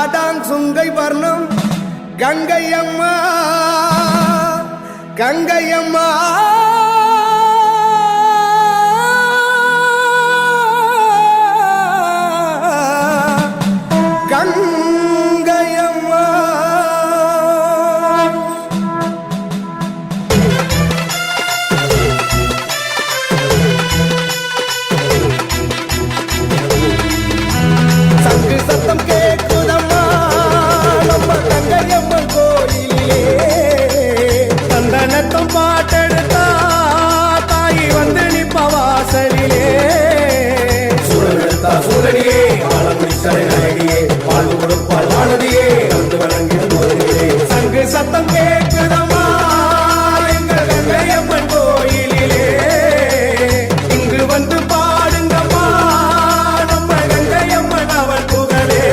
காடாங் Sungai வர்ணம் கங்கையம்மா கங்கையம்மா சங்கு சத்தம் கேட்குதம்மா எங்கள் கங்கையம்மன் கோயிலிலே இங்கு வந்து பாடுங்கம்மா நம்ம கங்கையம்மன் அவள் புகழே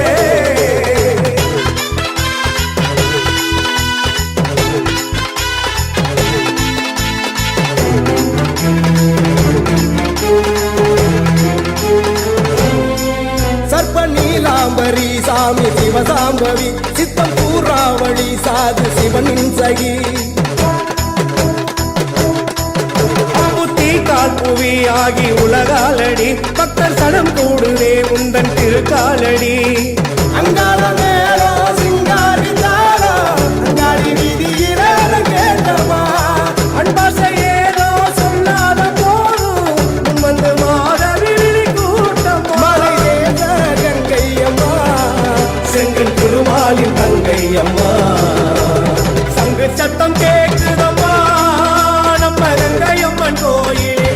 சர்ப்ப நீலாம்பரி சாமி சிவசாம்பவி சித்தம் பூராவளி சாது சிவனின் சகி புத்தி கால் புவி ஆகி உலகாலடி பக்தர் சடம் கூடுதே உந்தன் திருக்காலடி அங்காள மேலோ சிங்காரி தாரோ அங்காடி வீதியில கேட்டமா அன்பாசை ஏதோ சொல்லாத போதும் வந்து மாதவிழி கூட்டம் மலை கங்கையம்மா செங்கல் திருமாலின் கங்கையம்மா சங்கு சத்தம் கேட்குதம்மா நம்ம கங்கையம்மன் கோயிலே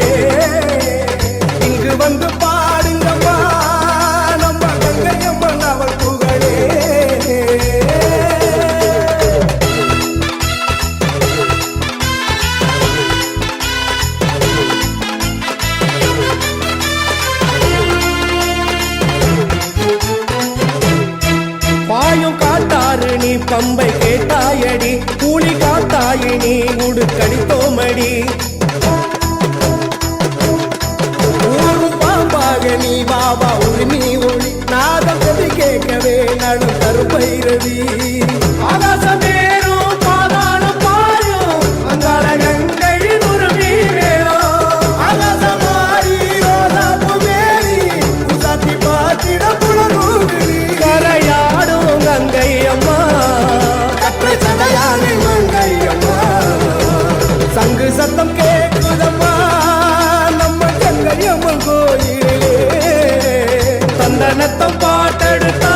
இங்கு வந்து பாடுங்கம்மா நம்ம கங்கையம்மன் அவள் புகழே பாயும் காட்டாறு நீ பம்பை கேட்டாயடி கூலி காத்தாயினி உடுக்கடித்தோமடி ஊரு பாம்பாக நீ பாபா உரிமை ஒளி நாதம் கதை கேட்கவே நடு கருப்பைரவி ஆகாசமேரும் பாதாளம் பாயும் அங்காள கங்கை உருவி வேணும் ஆகாசமாரி ரோதா புவேரி உசாத்தி பாத்திட புலனூரி கரையாடும் கங்கையம்மா கற்றை சதையானி மங்கையம்மா சங்கு சத்தம் கேட்குதம்மா நம்ம கங்கையம்மன் கோயிலே தந்தனத்தம் பாட்டெடுத்தா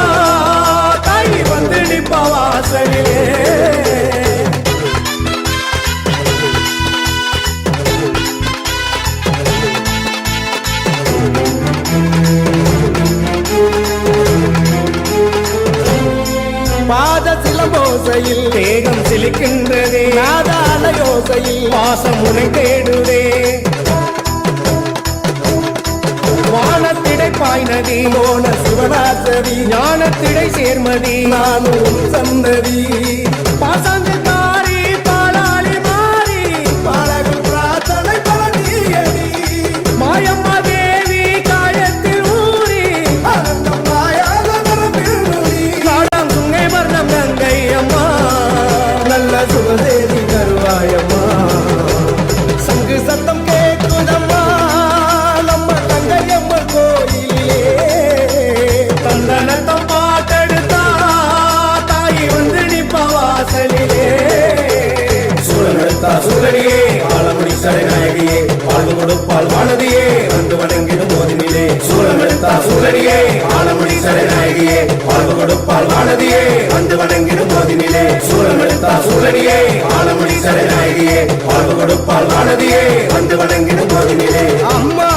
தாய் வந்து நிப்பா வாசலிலே பாத சிலம்போசையில் தேகம் சிலிக்கின்றதே நாதால யோசையில் வாசம் உனை தேடுதே வானத்திடை பாய்நதி மோன சிவனாசரி ஞானத்திடை சேர்மதி நானும் சந்ததி பாசாந்து தாரி பாலாளி மாறி பாலகன் பிரார்த்தனை பலனியடி மாயம்மா தேவி காயத்தில் ஊறி ஆனந்தம் மாயாக காடாம் சுங்கை வர்ணம் கங்கையம்மா நல்ல சுகதேவி கருவாயம்மா சங்கு சத்தம் கேட்குதம்மா நம்ம கங்கையம்மன் கோயிலே தந்தனத்தம் பாட்டெடுத்தா தாய் வந்து நிப்பா வாசலிலே சூழலெடுத்தா சூழலியே ஆலமுடி சடைநாயகியே வாழ்வு கொடுப்பால் வானதியே வந்து வணங்கிடும் போதினிலே சூழலெடுத்தா சூழலியே ஆலமுடி சடைநாயகியே வாழ்வு கொடுப்பால் வானதியே வந்து வணங்கிடும் போதினிலே சூழலெடுத்தா சூழலியே ஆலமுடி சடைநாயகியே வாழ்வு கொடுப்பால் வானதியே வந்து வணங்கிடும் போதினிலே அம்மா